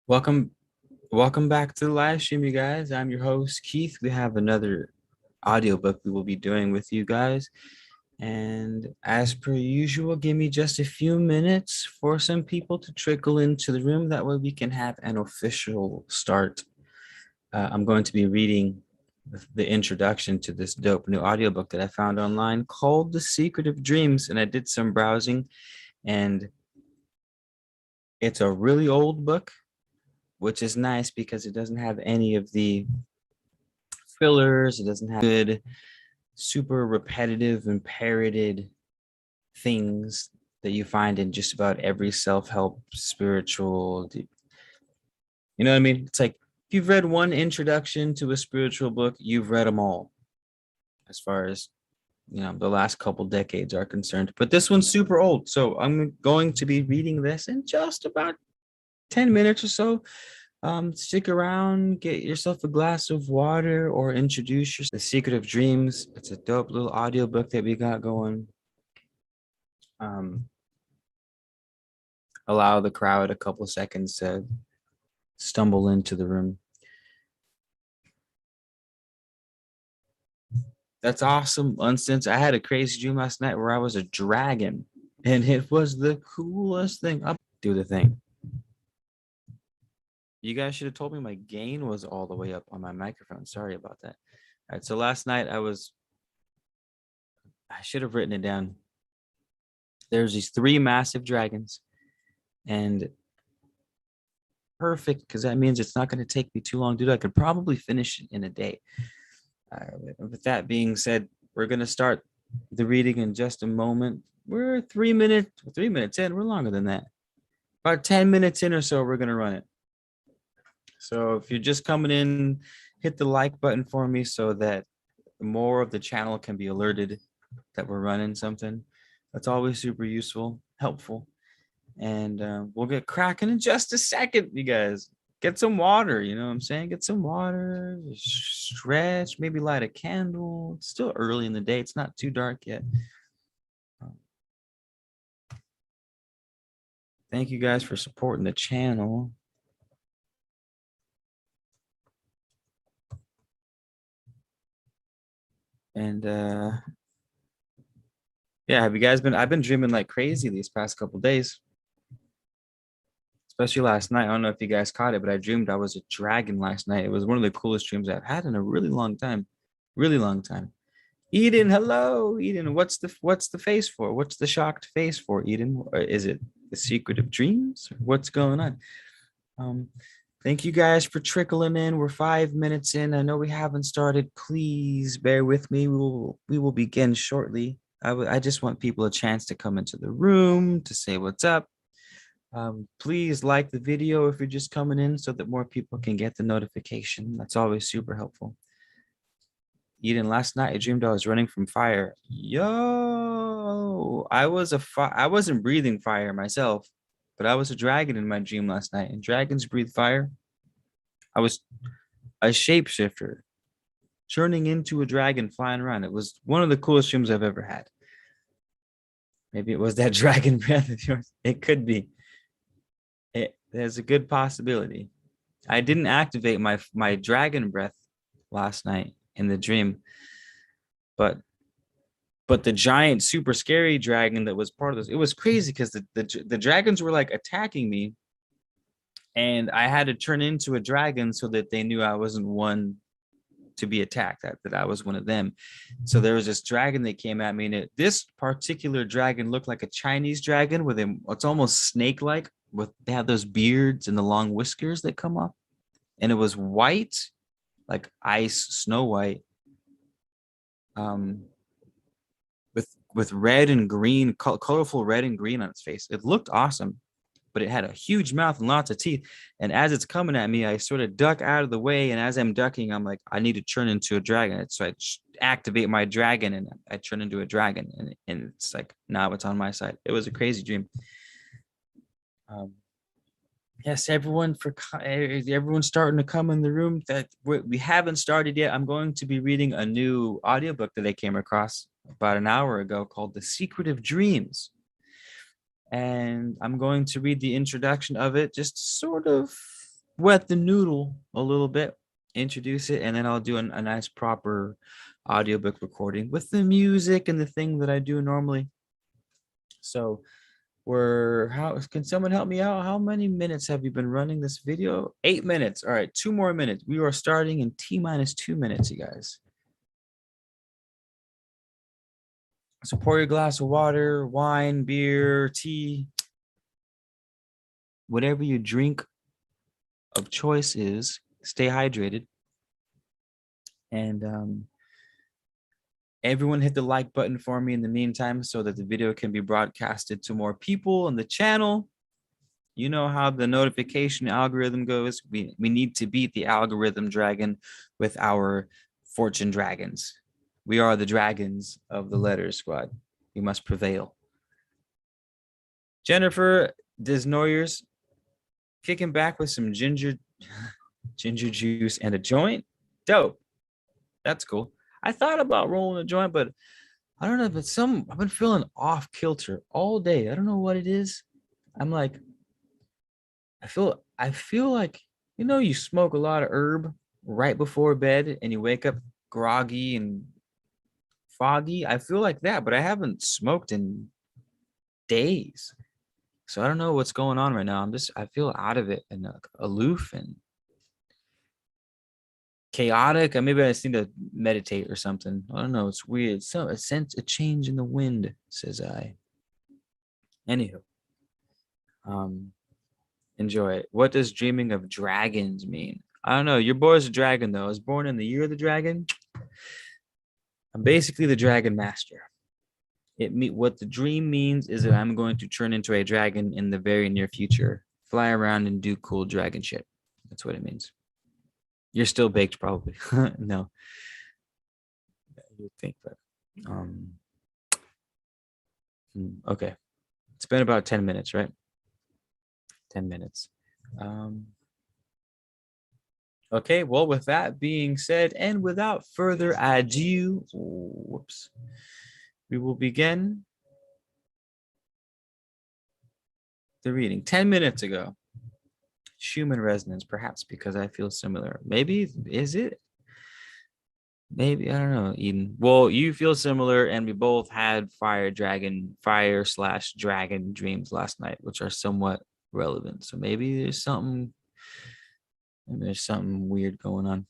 Welcome, welcome back to the live stream, you guys. I'm your host, Keith. We have another audiobook we will be doing with you guys. And as per usual, give me just a few minutes for some people to trickle into the room. That way we can have an official start. I'm going to be reading the introduction to this dope new audiobook that I found online called The Secret of Dreams. And I did some browsing, and it's a really old book, which is nice because it doesn't have any of the fillers. It doesn't have good, super repetitive and parroted things that you find in just about every self-help spiritual. You know what I mean? It's like if you've read one introduction to a spiritual book, you've read them all, as far as the last couple decades are concerned. But this one's super old, so I'm going to be reading this in just about 10 minutes or so. Stick around, get yourself a glass of water, or introduce yourself. The Secret of Dreams. It's a dope little audiobook that we got going. Allow the crowd a couple of seconds to stumble into the room. That's awesome. Instance, I had a crazy dream last night where I was a dragon, and it was the coolest thing. Up, do the thing. You guys should have told me my gain was all the way up on my microphone. Sorry about that. All right, so last night I should have written it down. There's these 3 massive dragons, and perfect, because that means it's not going to take me too long to do. I could probably finish it in a day. With that being said, we're going to start the reading in just a moment. We're 3 minutes in. We're longer than that. About 10 minutes in or so, we're going to run it. So if you're just coming in, hit the like button for me so that more of the channel can be alerted that we're running something. That's always super useful, helpful. And we'll get cracking in just a second, you guys. Get some water, you know what I'm saying? Get some water, stretch, maybe light a candle. It's still early in the day. It's not too dark yet. Thank you guys for supporting the channel. And yeah, have you guys been? I've been dreaming like crazy these past couple days, especially last night. I don't know if you guys caught it, but I dreamed I was a dragon last night. It was one of the coolest dreams I've had in a really long time. Really long time. Eden, hello, Eden. What's the face for? What's the shocked face for, Eden? Or is it the secret of dreams? What's going on? Thank you guys for trickling in. We're 5 minutes in. I know we haven't started. Please bear with me. We will begin shortly. I just want people a chance to come into the room to say what's up. Please like the video if you're just coming in so that more people can get the notification. That's always super helpful. Eden, last night I dreamed I was running from fire. Yo, I wasn't breathing fire myself, but I was a dragon in my dream last night, and dragons breathe fire. I was a shapeshifter, turning into a dragon flying around. It was one of the coolest dreams I've ever had. Maybe it was that dragon breath of yours. It could be. There's a good possibility. I didn't activate my dragon breath last night in the dream, but the giant super scary dragon that was part of this, it was crazy because the dragons were like attacking me, and I had to turn into a dragon so that they knew I wasn't one to be attacked, that I was one of them. So there was this dragon that came at me, and this particular dragon looked like a Chinese dragon with him. It's almost snake-like, they have those beards and the long whiskers that come up, and it was white, like ice, Snow White, with red and green, colorful red and green on its face. It looked awesome, but it had a huge mouth and lots of teeth. And as it's coming at me, I sort of duck out of the way. And as I'm ducking, I'm like, I need to turn into a dragon. So I activate my dragon, and I turn into a dragon. And it's like, now it's on my side. It was a crazy dream. Yes, everyone's starting to come in the room. That we haven't started yet. I'm going to be reading a new audiobook that I came across about an hour ago called The Secret of Dreams. And I'm going to read the introduction of it, just sort of wet the noodle a little bit, introduce it, and then I'll do a nice proper audiobook recording with the music and the thing that I do normally. So how can someone help me out? How many minutes have you been running this video? 8 minutes. All right, 2 more minutes. We are starting in T-2 minutes, you guys. So pour your glass of water, wine, beer, tea, whatever your drink of choice is. Stay hydrated. And everyone hit the like button for me in the meantime so that the video can be broadcasted to more people on the channel. You know how the notification algorithm goes. We need to beat the algorithm dragon with our fortune dragons. We are the dragons of the letters squad. We must prevail. Jennifer Desnoyers kicking back with some ginger juice and a joint. Dope. That's cool. I thought about rolling a joint, but I don't know if it's I've been feeling off kilter all day. I don't know what it is. I'm like, I feel like, you smoke a lot of herb right before bed and you wake up groggy and foggy. I feel like that, but I haven't smoked in days. So I don't know what's going on right now. I feel out of it and aloof and chaotic. Maybe I just need to meditate or something. I don't know. It's weird. So I sense a change in the wind, says I. Anywho, enjoy it. What does dreaming of dragons mean? I don't know. Your boy's a dragon, though. I was born in the year of the dragon. I'm basically the dragon master. What the dream means is that I'm going to turn into a dragon in the very near future, fly around and do cool dragon shit. That's what it means. You're still baked, probably. No, you think, but okay. It's been about 10 minutes, right? 10 minutes. Okay, well, with that being said, and without further ado, whoops, we will begin the reading. 10 minutes ago, Schumann resonance, perhaps because I feel similar. Maybe, is it? Maybe, I don't know, Eden. Well, you feel similar, and we both had fire/dragon dreams last night, which are somewhat relevant. So maybe there's something weird going on.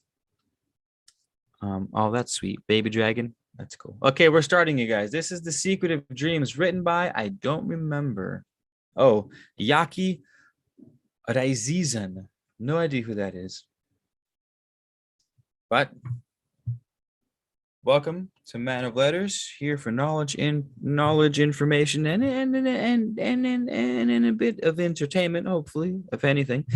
Oh, that's sweet. Baby dragon. That's cool. Okay, we're starting, you guys. This is The Secret of Dreams, written by, I don't remember. Oh, Yaki Raizizan. No idea who that is. But welcome to Man of Letters, here for knowledge, information, and a bit of entertainment, hopefully, if anything.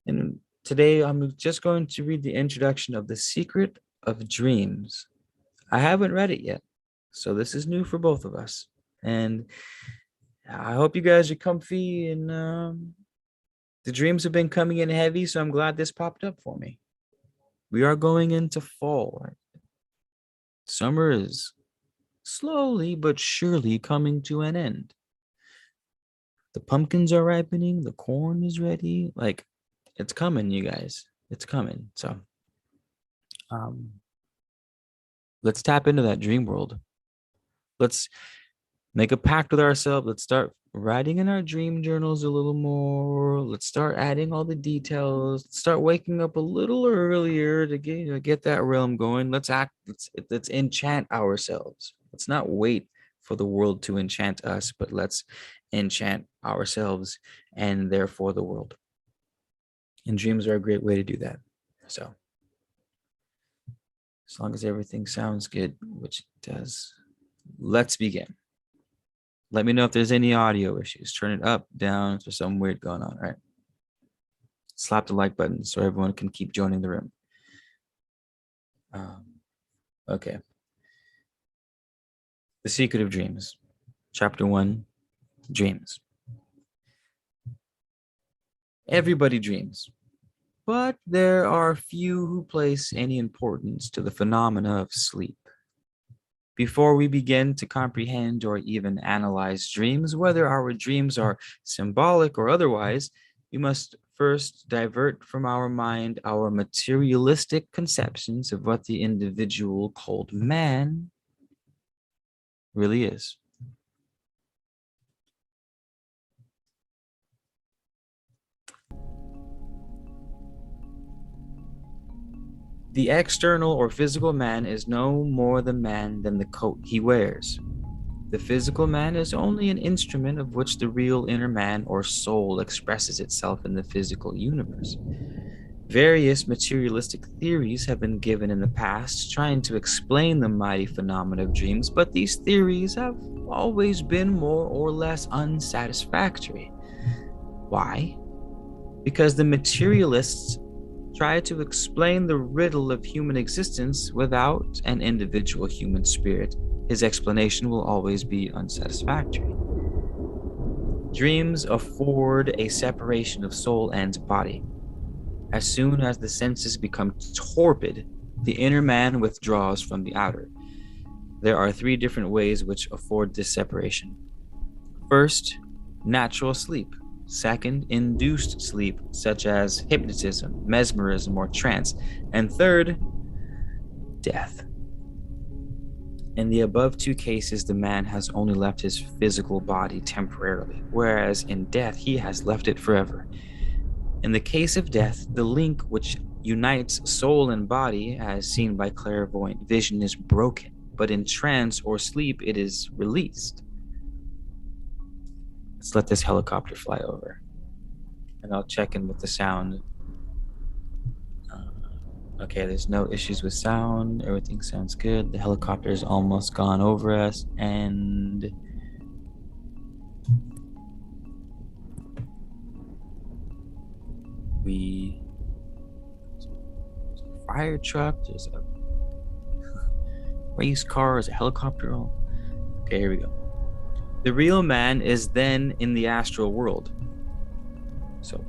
And today I'm just going to read the introduction of The Secret of Dreams. I haven't read it yet, so this is new for both of us. And I hope you guys are comfy, and the dreams have been coming in heavy, so I'm glad this popped up for me. We are going into fall, right? Summer is slowly but surely coming to an end. The pumpkins are ripening. The corn is ready. Like, it's coming, you guys. It's coming. So, let's tap into that dream world. Let's make a pact with ourselves. Let's start writing in our dream journals a little more. Let's start adding all the details. Let's start waking up a little earlier to get that realm going. Let's enchant ourselves. Let's not wait for the world to enchant us, but let's enchant ourselves and therefore the world. And dreams are a great way to do that. So, as long as everything sounds good, which it does, let's begin. Let me know if there's any audio issues. Turn it up, down, if there's something weird going on, right? Slap the like button so everyone can keep joining the room. Okay. The Secret of Dreams. Chapter 1, Dreams. Everybody dreams, but there are few who place any importance to the phenomena of sleep. Before we begin to comprehend or even analyze dreams, whether our dreams are symbolic or otherwise, we must first divert from our mind our materialistic conceptions of what the individual called man really is. The external or physical man is no more the man than the coat he wears. The physical man is only an instrument of which the real inner man or soul expresses itself in the physical universe. Various materialistic theories have been given in the past trying to explain the mighty phenomena of dreams, but these theories have always been more or less unsatisfactory. Why? Because the materialists try to explain the riddle of human existence without an individual human spirit. His explanation will always be unsatisfactory. Dreams afford a separation of soul and body. As soon as the senses become torpid, the inner man withdraws from the outer. There are three different ways which afford this separation. First, natural sleep. Second, induced sleep, such as hypnotism, mesmerism, or trance. And third, death. In the above two cases, the man has only left his physical body temporarily, whereas in death, he has left it forever. In the case of death, the link which unites soul and body, as seen by clairvoyant vision, is broken, but in trance or sleep, it is released. Let's let this helicopter fly over, and I'll check in with the sound. Okay, there's no issues with sound. Everything sounds good. The helicopter's almost gone over us, and there's a fire truck, there's a race car, there's a helicopter. Okay, here we go. The real man is then in the astral world. So,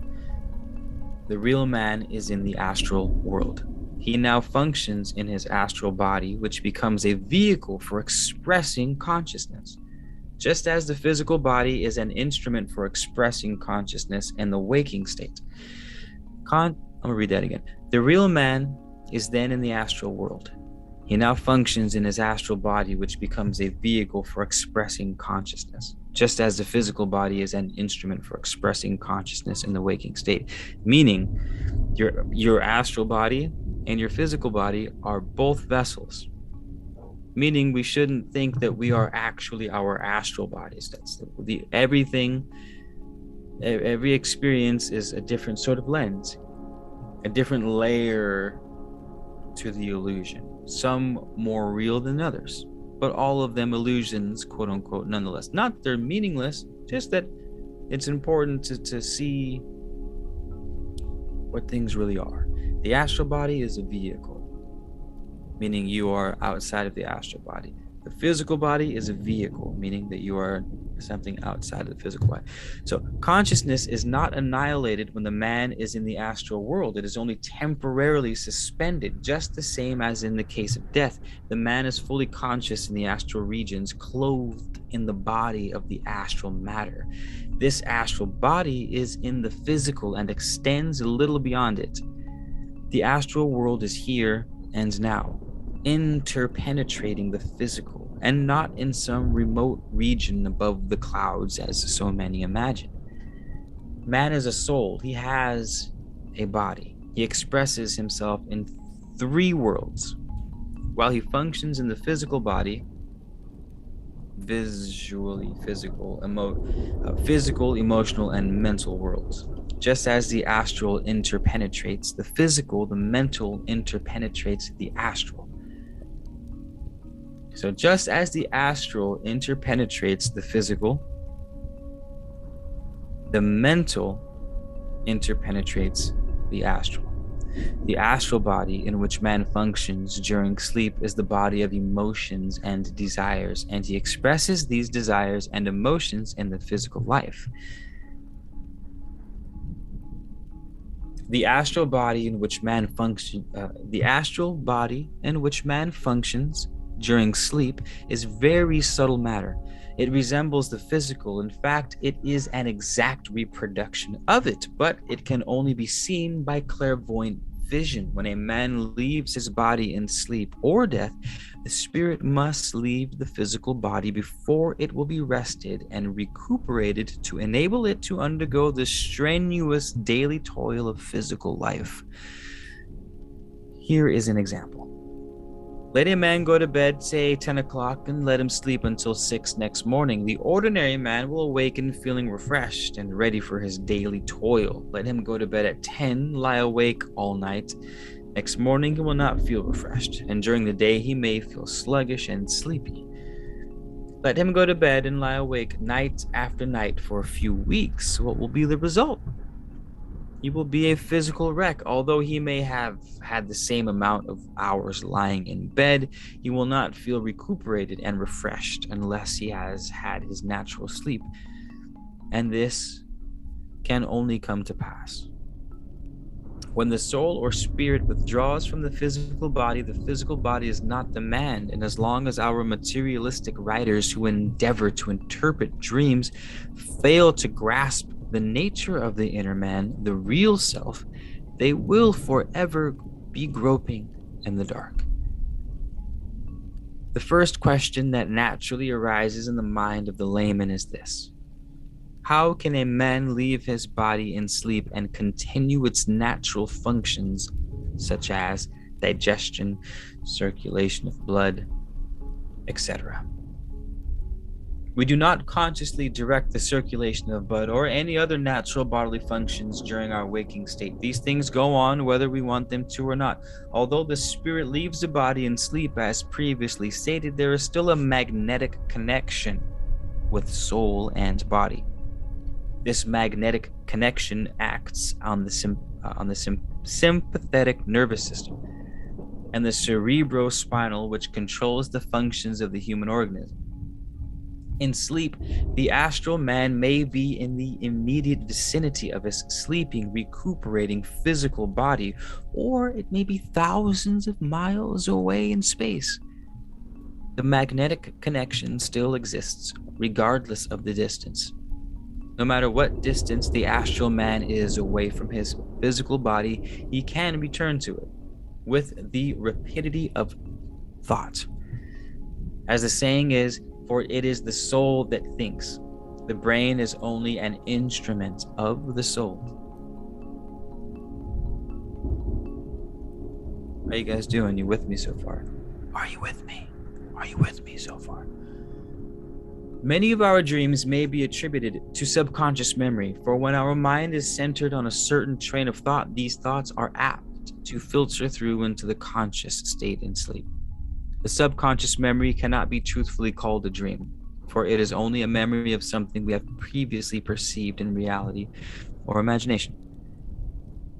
the real man is in the astral world. He now functions in his astral body, which becomes a vehicle for expressing consciousness. Just as the physical body is an instrument for expressing consciousness in the waking state. I'm going to read that again. The real man is then in the astral world. He now functions in his astral body, which becomes a vehicle for expressing consciousness, just as the physical body is an instrument for expressing consciousness in the waking state. Meaning, your astral body and your physical body are both vessels. Meaning, we shouldn't think that we are actually our astral bodies. That's every experience is a different sort of lens, a different layer to the illusion. Some more real than others, but all of them illusions, quote unquote, nonetheless. Not that they're meaningless, just that it's important to see what things really are. The astral body is a vehicle, meaning you are outside of the astral body. The physical body is a vehicle, meaning that you are something outside of the physical body. So consciousness is not annihilated when the man is in the astral world. It is only temporarily suspended, just the same as in the case of death. The man is fully conscious in the astral regions, clothed in the body of the astral matter. This astral body is in the physical and extends a little beyond it. The astral world is here and now, interpenetrating the physical, and not in some remote region above the clouds as so many imagine. Man is a soul. He has a body. He expresses himself in three worlds. While he functions in the physical body, physical, emotional, and mental worlds. Just as the astral interpenetrates the physical, the mental interpenetrates the astral. So just as the astral interpenetrates the physical, the mental interpenetrates the astral. The astral body in which man functions during sleep is the body of emotions and desires, and he expresses these desires and emotions in the physical life. The astral body in which man functions during sleep is very subtle matter. It resembles the physical. In fact, it is an exact reproduction of it, but it can only be seen by clairvoyant vision. When a man leaves his body in sleep or death, the spirit must leave the physical body before it will be rested and recuperated to enable it to undergo the strenuous daily toil of physical life. Here is an example. Let a man go to bed, say 10 o'clock, and let him sleep until 6 next morning. The ordinary man will awaken feeling refreshed and ready for his daily toil. Let him go to bed at 10, lie awake all night. Next morning, he will not feel refreshed, and during the day, he may feel sluggish and sleepy. Let him go to bed and lie awake night after night for a few weeks. What will be the result? He will be a physical wreck. Although he may have had the same amount of hours lying in bed, he will not feel recuperated and refreshed unless he has had his natural sleep. And this can only come to pass when the soul or spirit withdraws from the physical body is not the man. And as long as our materialistic writers who endeavor to interpret dreams fail to grasp the nature of the inner man, the real self, they will forever be groping in the dark. The first question that naturally arises in the mind of the layman is this: how can a man leave his body in sleep and continue its natural functions, such as digestion, circulation of blood, etc.? We do not consciously direct the circulation of blood or any other natural bodily functions during our waking state. These things go on whether we want them to or not. Although the spirit leaves the body in sleep, as previously stated, there is still a magnetic connection with soul and body. This magnetic connection acts on the sympathetic nervous system and the cerebrospinal, which controls the functions of the human organism. In sleep, the astral man may be in the immediate vicinity of his sleeping, recuperating physical body, or it may be thousands of miles away in space. The magnetic connection still exists, regardless of the distance. No matter what distance the astral man is away from his physical body, he can return to it with the rapidity of thought. As the saying is, for it is the soul that thinks. The brain is only an instrument of the soul. How are you guys doing? You with me so far? Are you with me? Are you with me so far? Many of our dreams may be attributed to subconscious memory, for when our mind is centered on a certain train of thought, these thoughts are apt to filter through into the conscious state in sleep. The subconscious memory cannot be truthfully called a dream, for it is only a memory of something we have previously perceived in reality or imagination.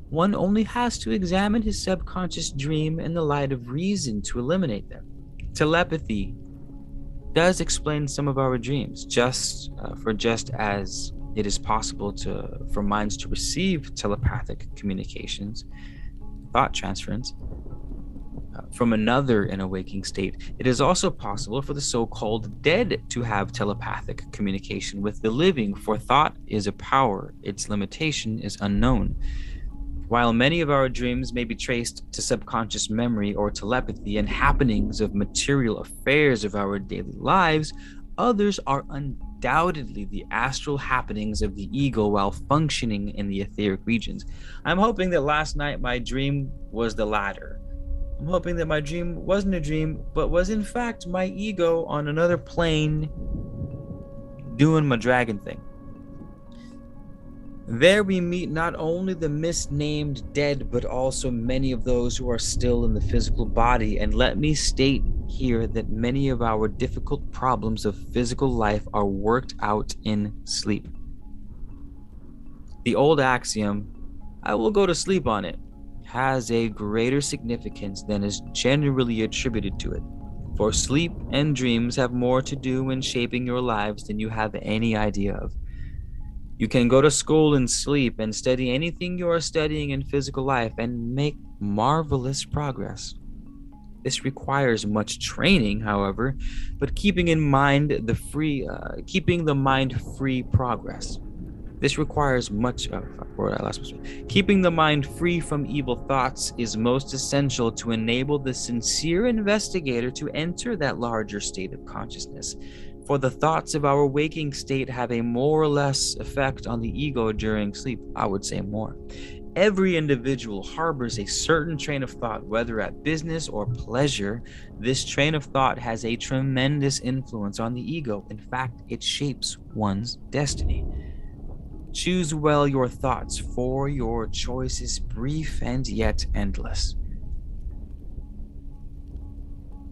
One only has to examine his subconscious dream in the light of reason to eliminate them. Telepathy does explain some of our dreams, just as it is possible for minds to receive telepathic communications, thought transference, from another in a waking state. It is also possible for the so-called dead to have telepathic communication with the living, for thought is a power, its limitation is unknown. While many of our dreams may be traced to subconscious memory or telepathy and happenings of material affairs of our daily lives, others are undoubtedly the astral happenings of the ego while functioning in the etheric regions. I'm hoping that last night my dream was the latter. I'm hoping that my dream wasn't a dream, but was in fact my ego on another plane doing my dragon thing. There we meet not only the misnamed dead, but also many of those who are still in the physical body. And let me state here that many of our difficult problems of physical life are worked out in sleep. The old axiom, "I will go to sleep on it," has a greater significance than is generally attributed to it. For sleep and dreams have more to do in shaping your lives than you have any idea of. You can go to school and sleep and study anything you are studying in physical life and make marvelous progress. This requires much training, however, but keeping the mind free progress. This requires much. Keeping the mind free from evil thoughts is most essential to enable the sincere investigator to enter that larger state of consciousness. For the thoughts of our waking state have a more or less effect on the ego during sleep. I would say more. Every individual harbors a certain train of thought, whether at business or pleasure. This train of thought has a tremendous influence on the ego. In fact, it shapes one's destiny. Choose well your thoughts, for your choice is brief and yet endless.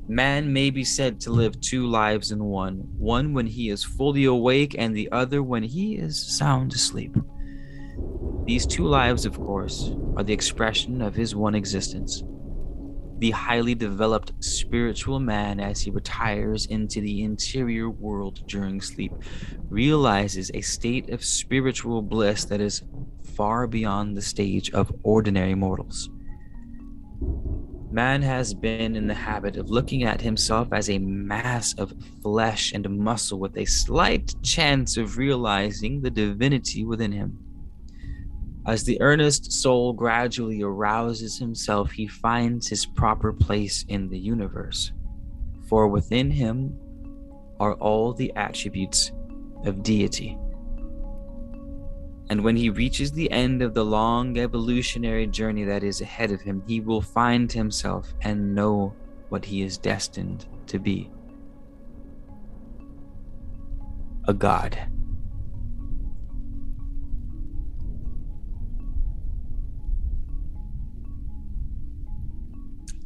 Man may be said to live two lives in one when he is fully awake and the other when he is sound asleep. These two lives, of course, are the expression of his one existence. The highly developed spiritual man, as he retires into the interior world during sleep, realizes a state of spiritual bliss that is far beyond the stage of ordinary mortals. Man has been in the habit of looking at himself as a mass of flesh and muscle with a slight chance of realizing the divinity within him. As the earnest soul gradually arouses himself, he finds his proper place in the universe, for within him are all the attributes of deity. And when he reaches the end of the long evolutionary journey that is ahead of him, he will find himself and know what he is destined to be: a god.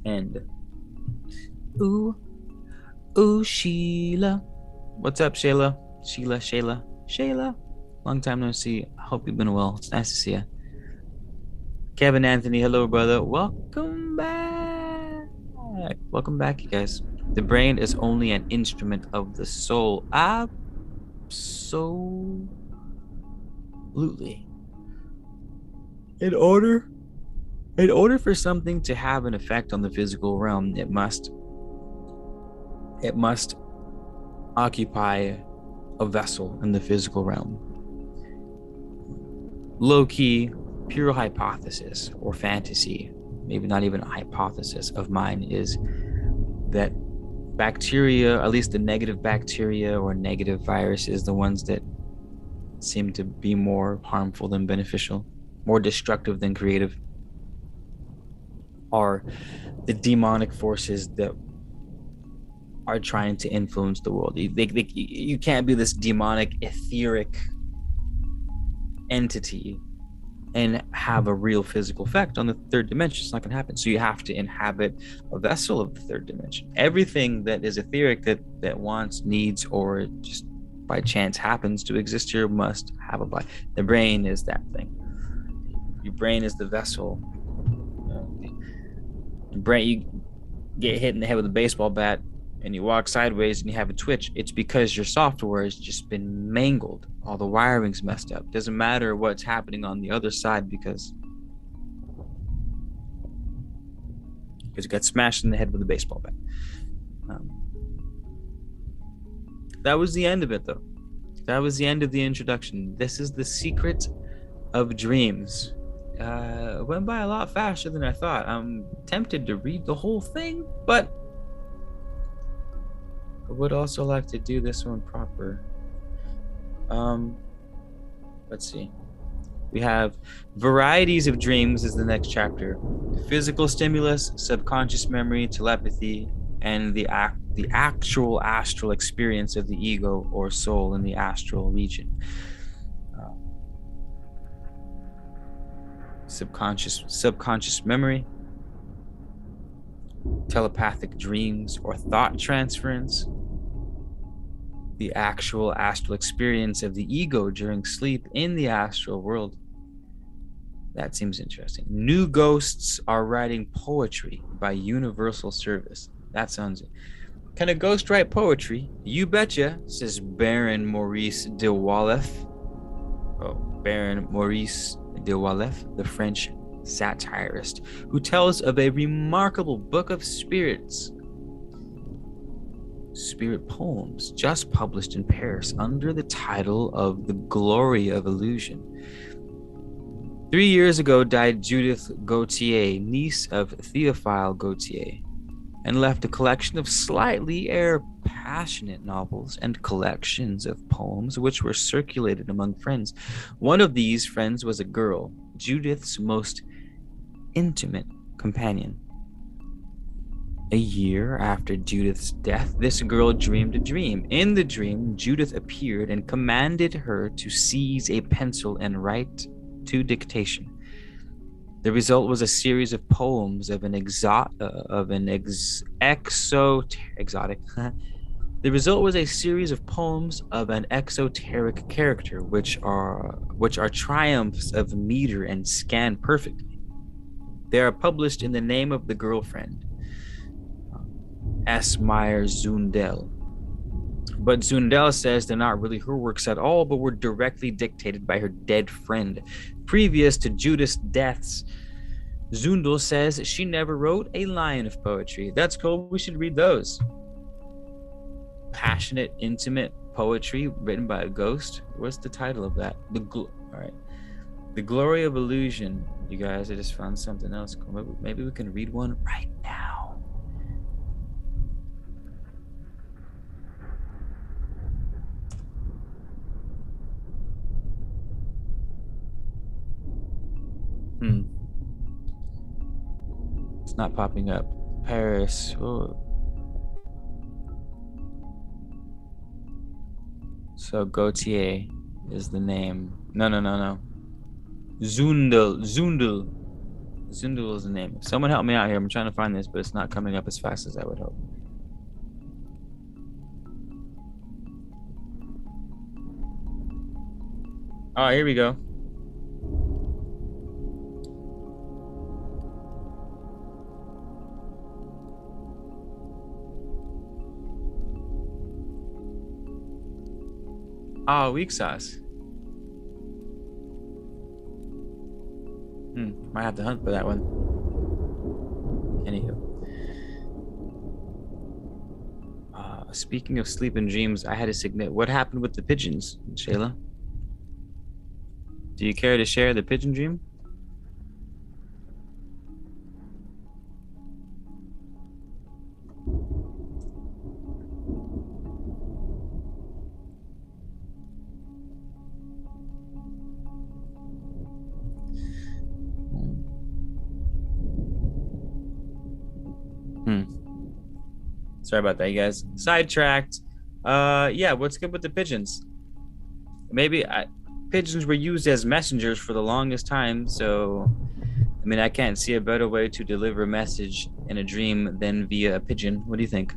And ooh, Sheila. What's up, Shayla? Shayla. Long time no see. I hope you've been well. It's nice to see you. Kevin Anthony, hello, brother. Welcome back. Welcome back, you guys. The brain is only an instrument of the soul. Absolutely. In order for something to have an effect on the physical realm, it must occupy a vessel in the physical realm. Low-key, pure hypothesis or fantasy, maybe not even a hypothesis of mine, is that bacteria, at least the negative bacteria or negative viruses, the ones that seem to be more harmful than beneficial, more destructive than creative, are the demonic forces that are trying to influence the world. You can't be this demonic, etheric entity and have a real physical effect on the third dimension. It's not going to happen. So you have to inhabit a vessel of the third dimension. Everything that is etheric, that wants, needs, or just by chance happens to exist here must have a body. The brain is that thing. Your brain is the vessel. Your brain, you get hit in the head with a baseball bat and you walk sideways and you have a twitch. It's because your software has just been mangled. All the wiring's messed up. Doesn't matter what's happening on the other side because you got smashed in the head with a baseball bat. That was the end of it, though. That was the end of the introduction. This is the secret of dreams. It went by a lot faster than I thought. I'm tempted to read the whole thing, but I would also like to do this one proper. Let's see. We have varieties of dreams is the next chapter. Physical stimulus, subconscious memory, telepathy, and the actual astral experience of the ego or soul in the astral region. Subconscious memory, telepathic dreams or thought transference, the actual astral experience of the ego during sleep in the astral world. That seems interesting. New ghosts are writing poetry by universal service. That sounds... Can a ghost write poetry? You betcha, says Baron Maurice de Walef. Oh, Baron Maurice de Walef, the French satirist who tells of a remarkable book of spirit poems just published in Paris under the title of The Glory of Illusion. 3 years ago died Judith Gautier, niece of Théophile Gautier, and left a collection of slightly passionate novels and collections of poems which were circulated among friends. One of these friends was a girl, Judith's most intimate companion. A year after Judith's death, this girl dreamed a dream. In the dream, Judith appeared and commanded her to seize a pencil and write to dictation. The result was a series of poems of an exotic. The result was a series of poems of an exoteric character, which are triumphs of meter and scan perfectly. They are published in the name of the girlfriend, S. Meyer Zundel. But Zundel says they're not really her works at all, but were directly dictated by her dead friend. Previous to Judith's deaths, Zundel says she never wrote a line of poetry. That's cool. We should read those. Passionate, intimate poetry written by a ghost. What's the title of that? All right. The Glory of Illusion. You guys, I just found something else. Maybe we can read one right now. It's not popping up. Paris. Oh. So Gautier is the name. No. Zundel is the name. Someone help me out here. I'm trying to find this, but it's not coming up as fast as I would hope. All right, here we go. Weak sauce. Might have to hunt for that one. Anywho. Speaking of sleep and dreams, I had to submit. What happened with the pigeons, Shayla? Do you care to share the pigeon dream? Sorry about that, you guys. Sidetracked. Yeah, what's good with the pigeons? Maybe pigeons were used as messengers for the longest time, so I mean, I can't see a better way to deliver a message in a dream than via a pigeon. What do you think?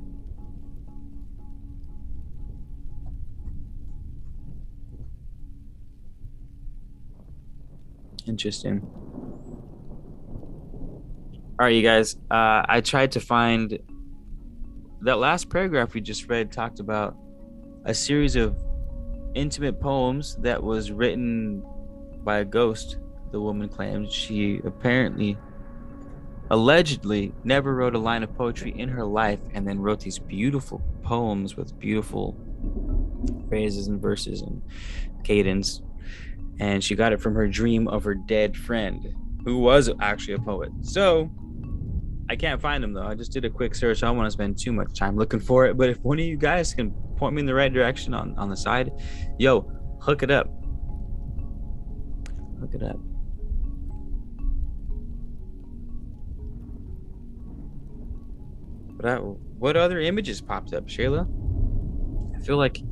Interesting. All right, you guys. I tried to find that last paragraph we just read talked about a series of intimate poems that was written by a ghost. The woman claimed she allegedly never wrote a line of poetry in her life, and then wrote these beautiful poems with beautiful phrases and verses and cadence. And she got it from her dream of her dead friend, who was actually a poet. So I can't find him though. I just did a quick search. I don't want to spend too much time looking for it. But if one of you guys can point me in the right direction on the side, yo, hook it up. Hook it up. But what other images popped up, Shayla? I feel like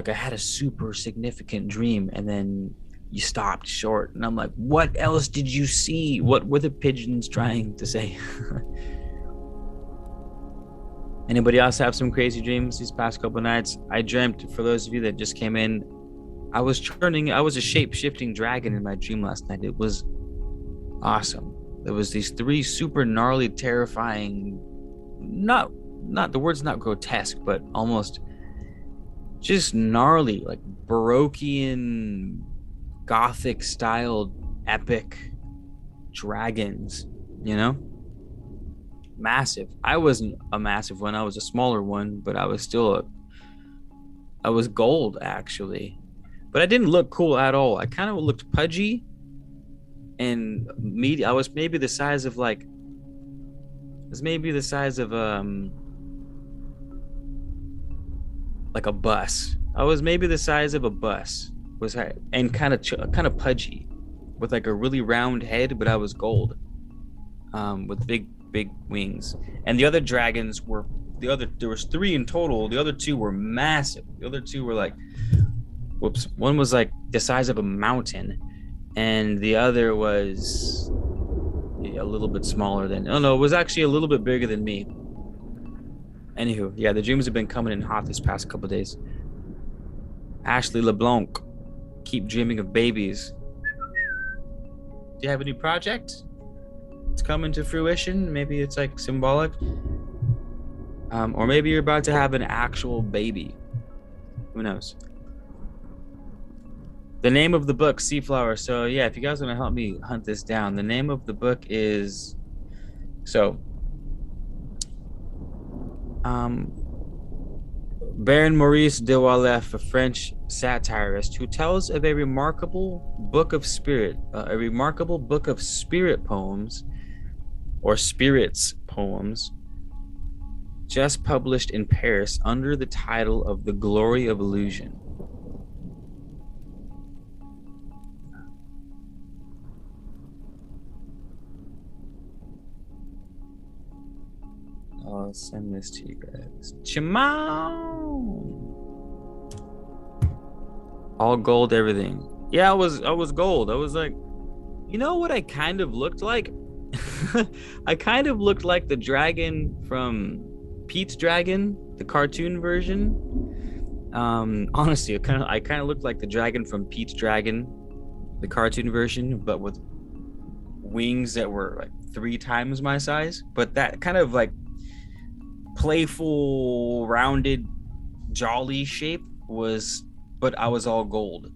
I had a super significant dream, and then you stopped short, and I'm like, what else did you see? What were the pigeons trying to say? Anybody else have some crazy dreams these past couple nights? I dreamt, for those of you that just came in, I was a shape-shifting dragon in my dream last night. It was awesome. There was these 3 super gnarly, terrifying, not the word's not grotesque, but almost just gnarly, like Baroquean gothic styled epic dragons, you know? Massive. I wasn't a massive one, I was a smaller one, but I was gold actually. But I didn't look cool at all. I kind of looked pudgy and I was maybe the size of like a bus. I was maybe the size of a bus. Was I and kind of pudgy with like a really round head, but I was gold. With big wings. And the other dragons were there was three in total. The other two were massive. The other two were like one was like the size of a mountain, and the other was a little bit smaller than. Oh no, it was actually a little bit bigger than me. Anywho, yeah, the dreams have been coming in hot this past couple of days. Ashley LeBlanc, keep dreaming of babies. Do you have a new project? It's coming to fruition. Maybe it's like symbolic. Or maybe you're about to have an actual baby. Who knows? The name of the book, Seaflower. So yeah, if you guys want to help me hunt this down, the name of the book is Baron Maurice de Walef, a French satirist who tells of a remarkable book of spirit poems or spirits poems just published in Paris under the title of The Glory of Illusion. I'll send this to you guys. Chimon! All gold, everything. Yeah, I was gold. I was like, you know what I kind of looked like? I kind of looked like the dragon from Pete's Dragon, the cartoon version. Honestly, I kind of looked like the dragon from Pete's Dragon, the cartoon version, but with wings that were like 3 times my size. But that kind of like playful, rounded, jolly shape but I was all gold.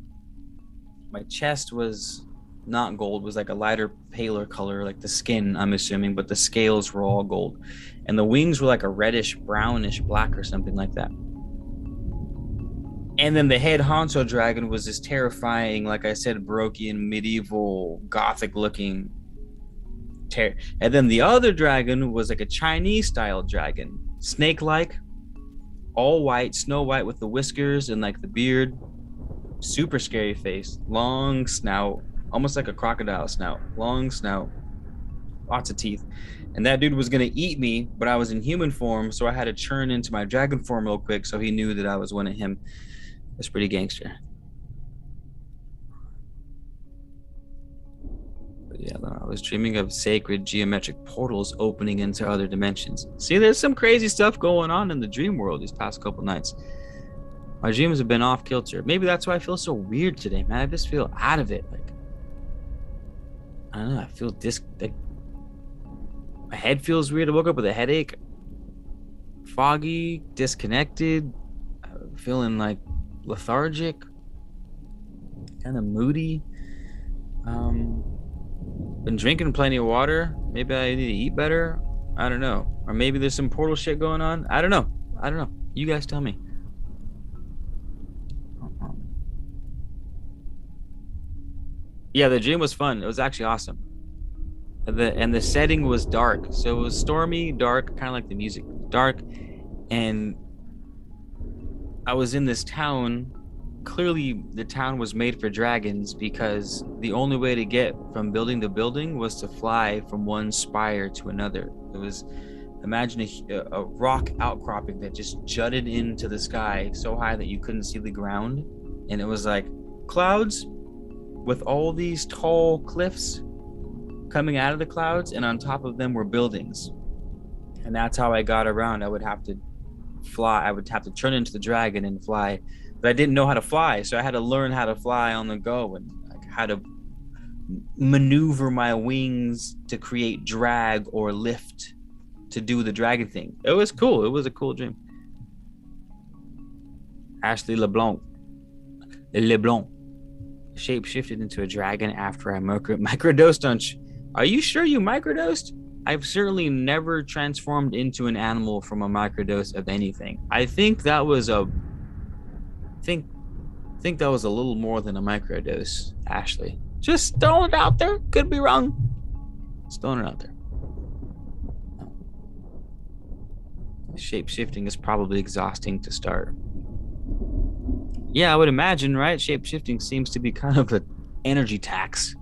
My chest was not gold, was like a lighter, paler color, like the skin, I'm assuming, but the scales were all gold. And the wings were like a reddish, brownish black or something like that. And then the head honcho dragon was this terrifying, like I said, Baroquean, medieval, gothic looking. And then the other dragon was like a Chinese style dragon, snake-like, all white, Snow White with the whiskers and like the beard, super scary face, long snout, almost like a crocodile snout, long snout, lots of teeth. And that dude was gonna eat me, but I was in human form, so I had to churn into my dragon form real quick so he knew that I was one of him. That's pretty gangster. But yeah, I was dreaming of sacred geometric portals opening into other dimensions. See, there's some crazy stuff going on in the dream world these past couple nights. My dreams have been off kilter. Maybe that's why I feel so weird today, man. I just feel out of it. Like, I don't know. I feel like my head feels weird. I woke up with a headache, foggy, disconnected, feeling like lethargic, kind of moody. Been drinking plenty of water. Maybe I need to eat better. I don't know. Or maybe there's some portal shit going on. I don't know. You guys tell me. Yeah, the dream was fun. It was actually awesome. And the setting was dark. So it was stormy, dark, kind of like the music. Dark. And I was in this town. Clearly, the town was made for dragons because the only way to get from building to building was to fly from one spire to another. It was, imagine a rock outcropping that just jutted into the sky so high that you couldn't see the ground. And it was like clouds with all these tall cliffs coming out of the clouds, and on top of them were buildings. And that's how I got around. I would have to fly. I would have to turn into the dragon and fly. But I didn't know how to fly, so I had to learn how to fly on the go and like how to maneuver my wings to create drag or lift to do the dragon thing. It was cool. It was a cool dream. Ashley LeBlanc. shape shifted into a dragon after I microdosed on. Are you sure you microdosed? I've certainly never transformed into an animal from a microdose of anything. I think that was a think think that was a little more than a microdose, Ashley. Just throwing it out there. Could be wrong. Just throwing it out there. Shape shifting is probably exhausting to start. Yeah, I would imagine, right? Shape shifting seems to be kind of an energy tax.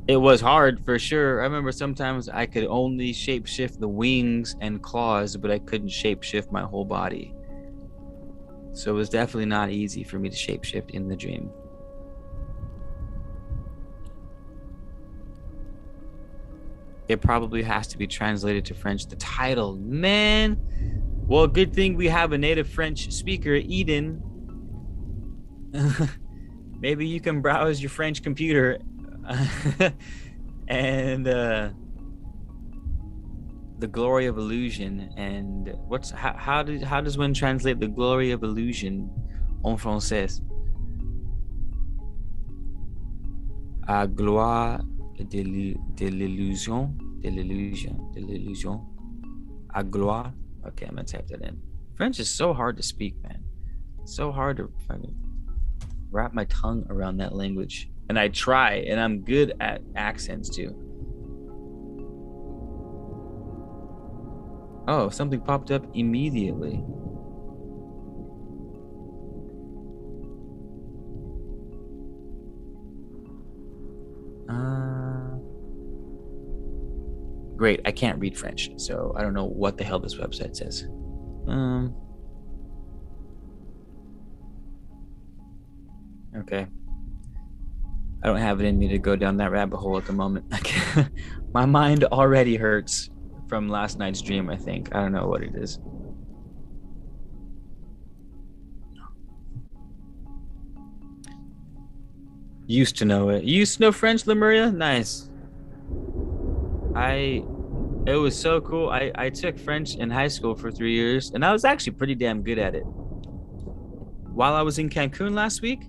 It was hard for sure. I remember sometimes I could only shape shift the wings and claws, but I couldn't shape shift my whole body. So it was definitely not easy for me to shape shift in the dream. It probably has to be translated to French. The title, man. Well, good thing we have a native French speaker, Eden. Maybe you can browse your French computer and the glory of illusion. And how does one translate the glory of illusion en français? A gloire de l'illusion, a gloire. Okay, I'm gonna type that in. French is so hard to speak, man. So hard to wrap my tongue around that language. And I try, and I'm good at accents too. Oh, something popped up immediately. Great, I can't read French, so I don't know what the hell this website says. Okay. I don't have it in me to go down that rabbit hole at the moment. My mind already hurts from last night's dream, I think. I don't know what it is. Used to know it. You used to know French, Lemuria? Nice. It was so cool. I took French in high school for 3 years, and I was actually pretty damn good at it. While I was in Cancun last week,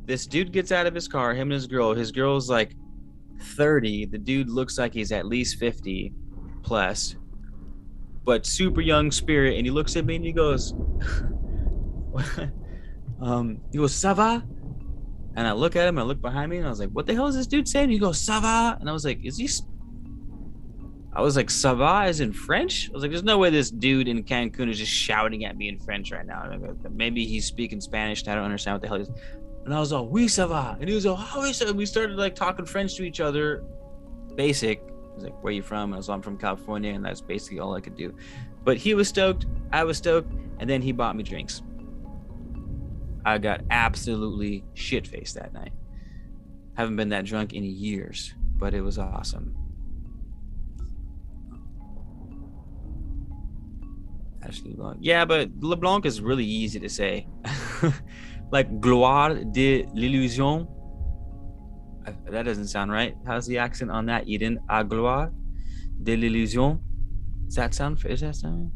this dude gets out of his car, him and his girl. His girl's like 30. The dude looks like he's at least 50 plus, but super young spirit. And he looks at me and he goes, "Ça va?" And I look at him, I look behind me, and I was like, "What the hell is this dude saying?" He goes, "Ça va?" And I was like, "Ça va" as in French? I was like, there's no way this dude in Cancun is just shouting at me in French right now. Maybe he's speaking Spanish and I don't understand what the hell he is. And I was like, "Oui, ça va." And he was like, "Oh, oui, ça va." We started like talking French to each other. Basic. I was like, "Where are you from?" And I was like, "I'm from California." And that's basically all I could do. But he was stoked. I was stoked. And then he bought me drinks. I got absolutely shit-faced that night. Haven't been that drunk in years, but it was awesome. Ashley LeBlanc. Yeah, but LeBlanc is really easy to say. Like gloire de l'illusion. That doesn't sound right. How's the accent on that, Eden? A gloire de l'illusion. Does that sound? Is that sound?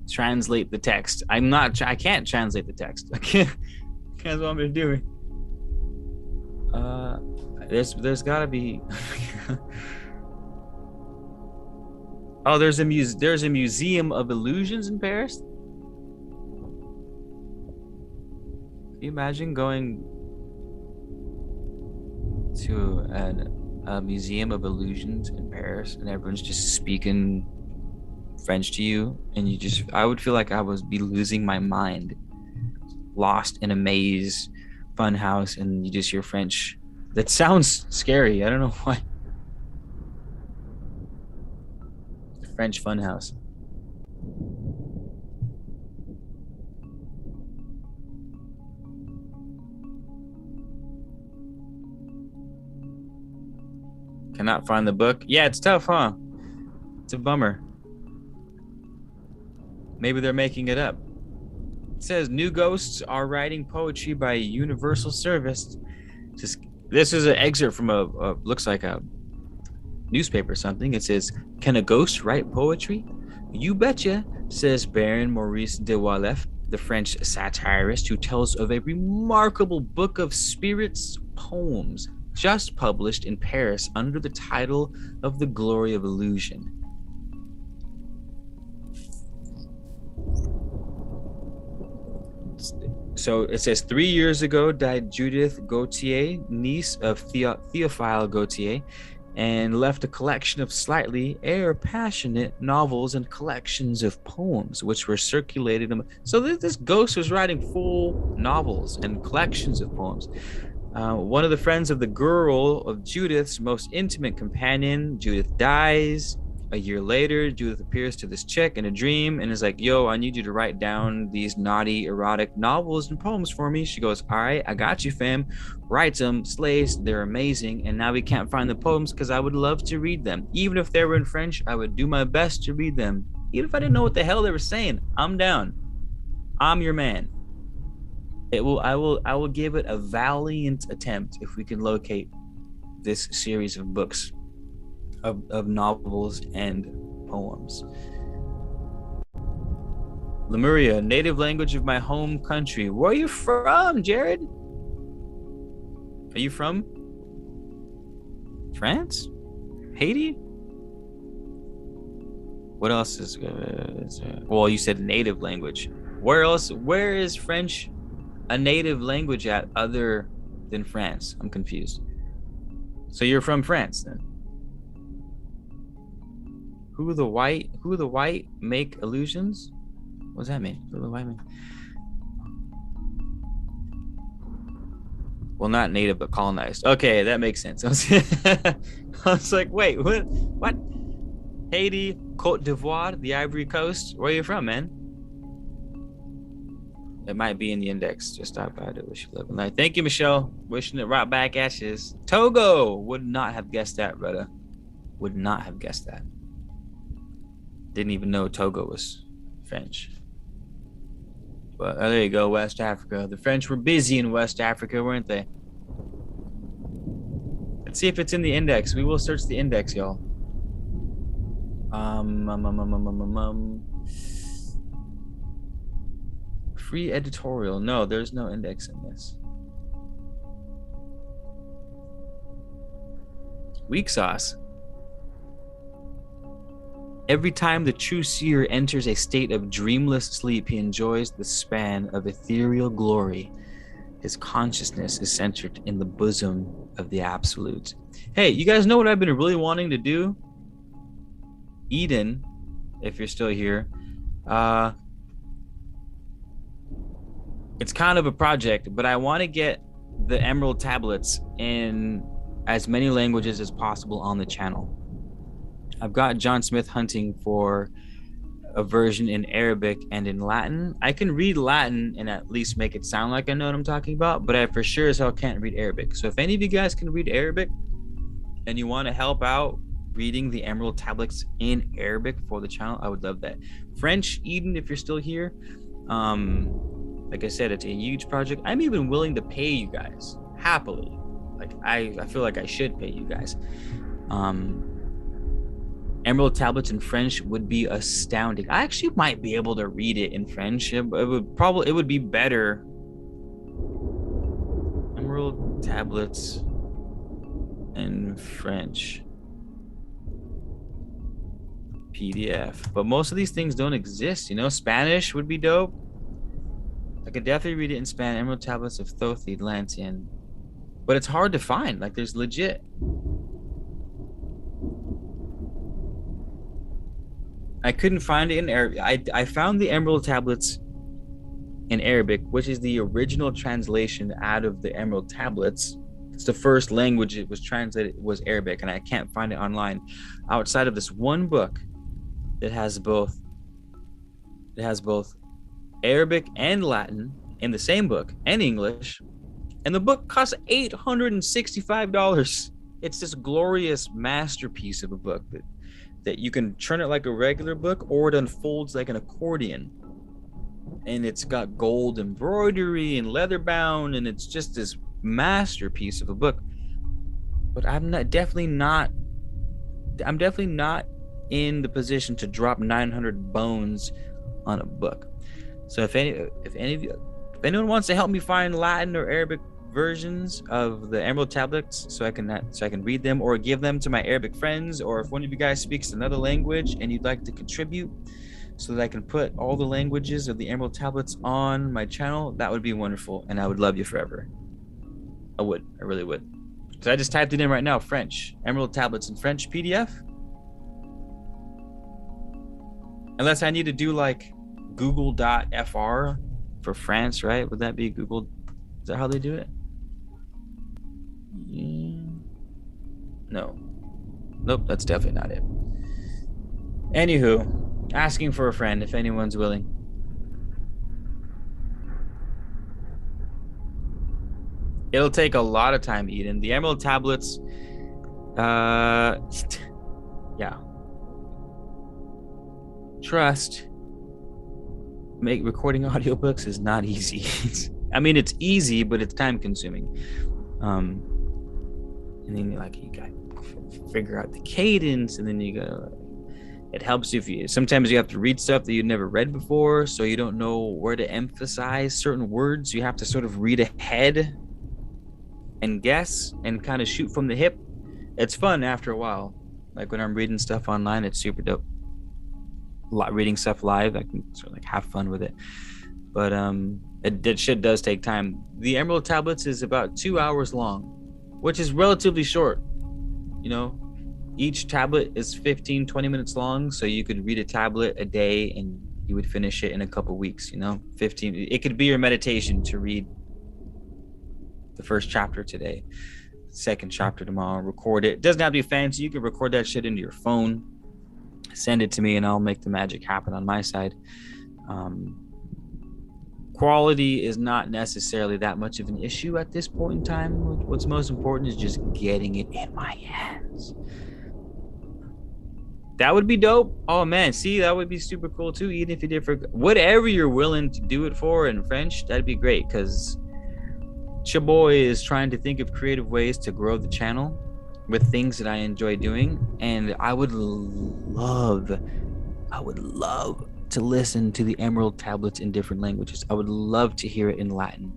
Translate the text. I can't translate the text. I can't. That's what I'm doing. There's gotta be. Oh, there's a museum of illusions in Paris. Can you imagine going to a museum of illusions in Paris and everyone's just speaking French to you, and I would feel like I would be losing my mind, lost in a maze, fun house, and you just hear French. That sounds scary. I don't know why. French fun house. Cannot find the book. Yeah, it's tough, huh? It's a bummer. Maybe they're making it up. It says new ghosts are writing poetry by universal service. This is an excerpt from looks like a newspaper or something. It says, "Can a ghost write poetry?" "You betcha," says Baron Maurice de Walef, the French satirist, who tells of a remarkable book of spirits poems just published in Paris under the title of The Glory of Illusion. So it says 3 years ago died Judith Gautier, niece of Theophile Gautier, and left a collection of slightly passionate novels and collections of poems, which were circulated. So this ghost was writing full novels and collections of poems. One of the friends of the girl of Judith's most intimate companion, Judith dies. A year later, Judith appears to this chick in a dream and is like, "Yo, I need you to write down these naughty, erotic novels and poems for me." She goes, "All right, I got you, fam." Writes them, slays, they're amazing. And now we can't find the poems because I would love to read them. Even if they were in French, I would do my best to read them. Even if I didn't know what the hell they were saying, I'm down. I'm your man. I will give it a valiant attempt if we can locate this series of books. Of novels and poems. Lemuria, native language of my home country. Where are you from, Jared? Are you from France? Haiti? What else is well, you said native language. Where else? Where is French a native language at other than France? I'm confused. So you're from France then? Who the white make illusions? What does that mean? Who the white make? Well, not native, but colonized. Okay, that makes sense. I was like, wait, what? Haiti, Cote d'Ivoire, the Ivory Coast. Where are you from, man? It might be in the index. Just stop by to wish you love and light. Thank you, Michelle. Wishing it right back at you. Togo. Would not have guessed that, brother. Would not have guessed that. Didn't even know Togo was French. But there you go, West Africa. The French were busy in West Africa, weren't they? Let's see if it's in the index. We will search the index, y'all. Free editorial. No, there's no index in this. Weak sauce. Every time the true seer enters a state of dreamless sleep, he enjoys the span of ethereal glory. His consciousness is centered in the bosom of the absolute. Hey, you guys know what I've been really wanting to do? Eden, if you're still here, it's kind of a project, but I want to get the Emerald Tablets in as many languages as possible on the channel. I've got John Smith hunting for a version in Arabic and in Latin. I can read Latin and at least make it sound like I know what I'm talking about, but I for sure as hell can't read Arabic. So if any of you guys can read Arabic and you want to help out reading the Emerald Tablets in Arabic for the channel, I would love that. French, Eden, if you're still here. Like I said, it's a huge project. I'm even willing to pay you guys happily. Like I feel like I should pay you guys. Emerald Tablets in French would be astounding. I actually might be able to read it in French. It would be better. Emerald Tablets in French. PDF. But most of these things don't exist, you know? Spanish would be dope. I could definitely read it in Spanish. Emerald Tablets of Thoth Atlantean. But it's hard to find. Like, there's legit. I couldn't find it in Arabic. I found the Emerald Tablets in Arabic, which is the original translation out of the Emerald Tablets. It's the first language it was translated was Arabic, and I can't find it online outside of this one book that has both Arabic and Latin in the same book, and English. And the book costs $865. It's this glorious masterpiece of a book that you can turn it like a regular book, or it unfolds like an accordion. And it's got gold embroidery and leather bound, and it's just this masterpiece of a book. But I'm definitely not I'm definitely not in the position to drop 900 bones on a book. So if anyone wants to help me find Latin or Arabic versions of the Emerald Tablets, so I can read them or give them to my Arabic friends, or if one of you guys speaks another language and you'd like to contribute so that I can put all the languages of the Emerald Tablets on my channel, that would be wonderful, and I would love you forever. I really would. So I just typed it in right now, French. Emerald Tablets in French PDF. Unless I need to do like Google.fr for France, right? Would that be Google? Is that how they do it? No. Nope, that's definitely not it. Anywho, asking for a friend if anyone's willing. It'll take a lot of time, Eden. The Emerald Tablets, yeah. Trust. Recording audiobooks is not easy. I mean, it's easy, but it's time consuming. And then you got to figure out the cadence, and then it helps if sometimes you have to read stuff that you've never read before, so you don't know where to emphasize certain words. You have to sort of read ahead and guess and kind of shoot from the hip. It's fun after a while. Like when I'm reading stuff online, it's super dope. Reading stuff live, I can sort of have fun with it. But it shit does take time. The Emerald Tablets is about 2 hours long, which is relatively short. Each tablet is 15-20 minutes long, so you could read a tablet a day and you would finish it in a couple weeks. 15. It could be your meditation to read the first chapter today, second chapter tomorrow, record it. It doesn't have to be fancy. You can record that shit into your phone, send it to me, and I'll make the magic happen on my side. Quality is not necessarily that much of an issue at this point in time. What's most important is just getting it in my hands. That would be dope. Oh man, see, that would be super cool too, even if you did for whatever you're willing to do it for in French. That'd be great, because Chaboy is trying to think of creative ways to grow the channel with things that I enjoy doing, and I would love to listen to the Emerald Tablets in different languages. I would love to hear it in Latin.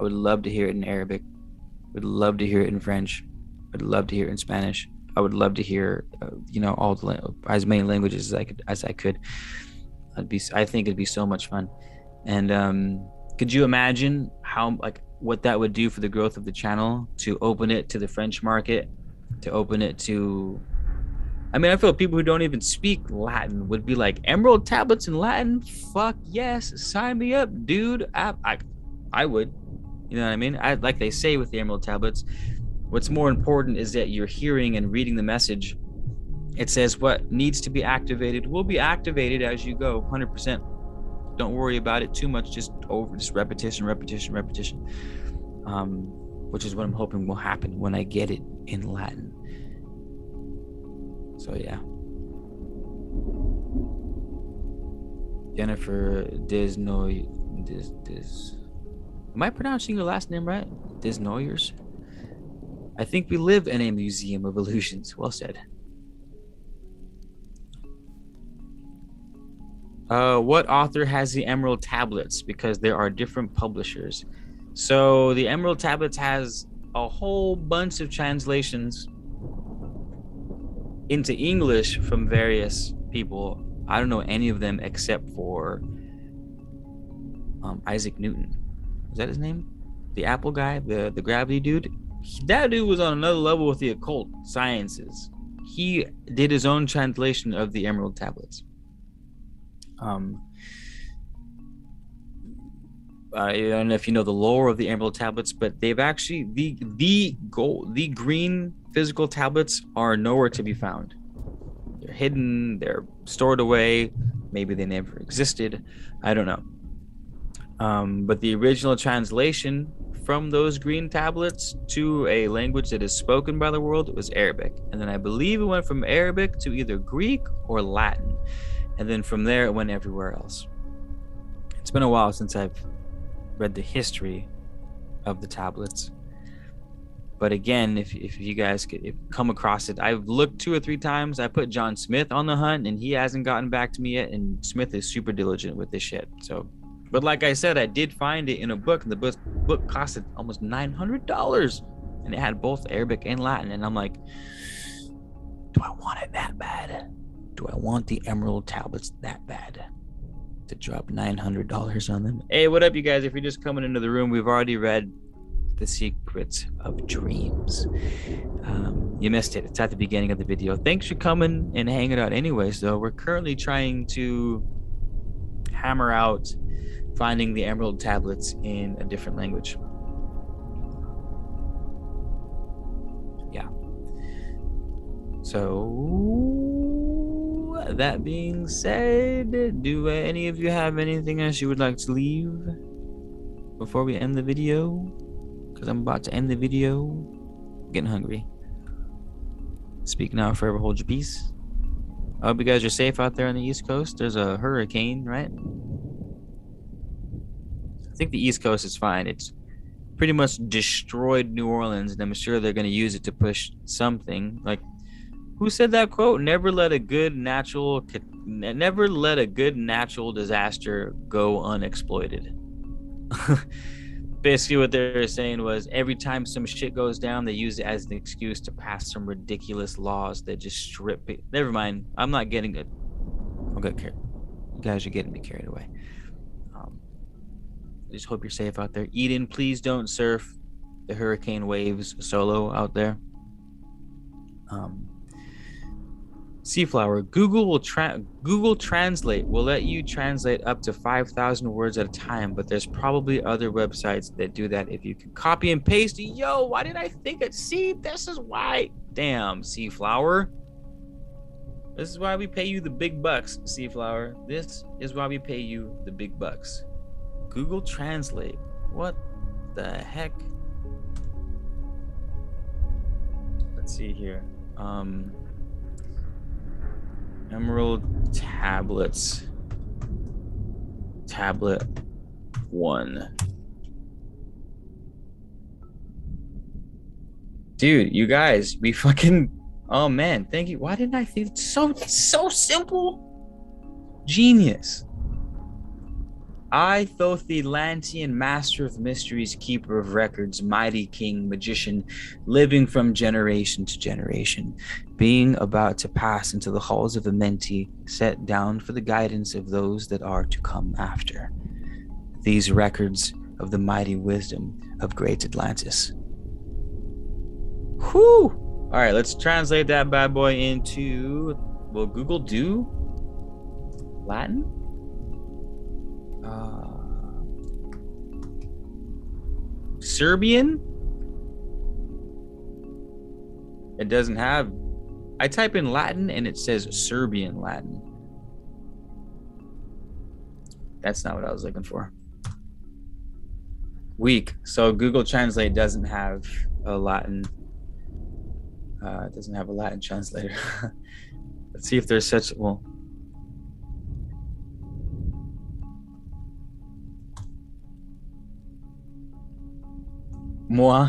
I would love to hear it in Arabic. I would love to hear it in French. I'd love to hear it in Spanish. I would love to hear, as many languages as I could. I think it'd be so much fun. And could you imagine what that would do for the growth of the channel, to open it to the French market, to open it to, I feel people who don't even speak Latin would be like, Emerald Tablets in Latin? Fuck yes, sign me up, dude. I would, you know what I mean? Like they say with the Emerald Tablets, what's more important is that you're hearing and reading the message. It says what needs to be activated will be activated as you go, 100%. Don't worry about it too much. Just repetition, which is what I'm hoping will happen when I get it in Latin. So yeah. Jennifer Desnoy. Am I pronouncing your last name right? Desnoyers? I think we live in a museum of illusions. Well said. What author has the Emerald Tablets? Because there are different publishers. So the Emerald Tablets has a whole bunch of translations into English from various people. I don't know any of them except for Isaac Newton. Is that his name? The Apple guy, the gravity dude. That dude was on another level with the occult sciences. He did his own translation of the Emerald Tablets. I don't know if you know the lore of the Emerald Tablets, but they've actually the green physical tablets are nowhere to be found. They're hidden, they're stored away, maybe they never existed, I don't know. But the original translation from those green tablets to a language that is spoken by the world was Arabic, and then I believe it went from Arabic to either Greek or Latin. And then from there, it went everywhere else. It's been a while since I've read the history of the tablets. But again, if you guys could come across it, I've looked 2 or 3 times. I put John Smith on the hunt, and he hasn't gotten back to me yet. And Smith is super diligent with this shit. So, but like I said, I did find it in a book, and the book costed almost $900, and it had both Arabic and Latin. And I'm like, do I want it that bad? Do I want the emerald tablets that bad to drop $900 on them? Hey, what up, you guys? If you're just coming into the room, we've already read The Secrets of Dreams. You missed it. It's at the beginning of the video. Thanks for coming and hanging out anyways, though. We're currently trying to hammer out finding the emerald tablets in a different language. Yeah. So that being said, do any of you have anything else you would like to leave before we end the video? Because I'm about to end the video. I'm getting hungry. Speak now, forever hold your peace. I hope you guys are safe out there on the East Coast. There's a hurricane, right? I think the East Coast is fine. It's pretty much destroyed New Orleans, and I'm sure they're going to use it to push something. Like, who said that quote? Never let a good natural disaster go unexploited. Basically what they were saying was every time some shit goes down, they use it as an excuse to pass some ridiculous laws that just strip it. Never mind. I'm not getting it. Okay, you guys are getting me carried away. I just hope you're safe out there. Eden, please don't surf the hurricane waves solo out there. Seaflower, Google Translate will let you translate up to 5,000 words at a time, but there's probably other websites that do that if you can copy and paste. Yo, why did I think it? See, this is why. Damn, Seaflower. This is why we pay you the big bucks, Seaflower. This is why we pay you the big bucks. Google Translate. What the heck? Let's see here. Emerald tablets. Tablet 1. Dude, you guys, we fucking... Oh, man, thank you. Why didn't I think it's so simple? Genius. I, Thoth the Atlantean, master of mysteries, keeper of records, mighty king, magician, living from generation to generation, being about to pass into the halls of Amenti, set down for the guidance of those that are to come after. These records of the mighty wisdom of great Atlantis. Whew! All right, let's translate that bad boy into... Will Google do Latin? Serbian? It doesn't have... I type in Latin and it says Serbian Latin. That's not what I was looking for. Weak. So Google Translate doesn't have a Latin... it doesn't have a Latin translator. Let's see if there's such... Well... Moi,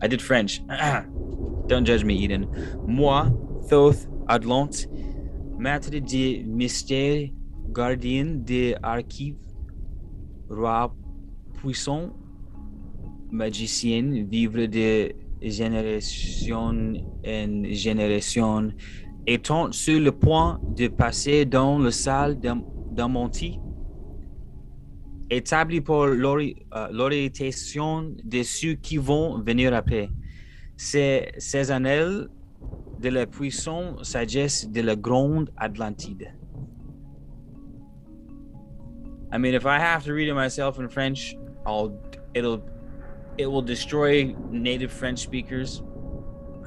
I did French. Don't judge me, Eden. Moi, Thoth Adlant, maître de mystère, gardien des archives, roi puissant, magicien, vivre de génération en génération, étant sur le point de passer dans la salle d'Amenti, établi pour l'orientation de ceux qui vont venir après. Ces annales de la puissante sagesse de la grande Atlantide. I mean, if I have to read it myself in French, it will destroy native French speakers,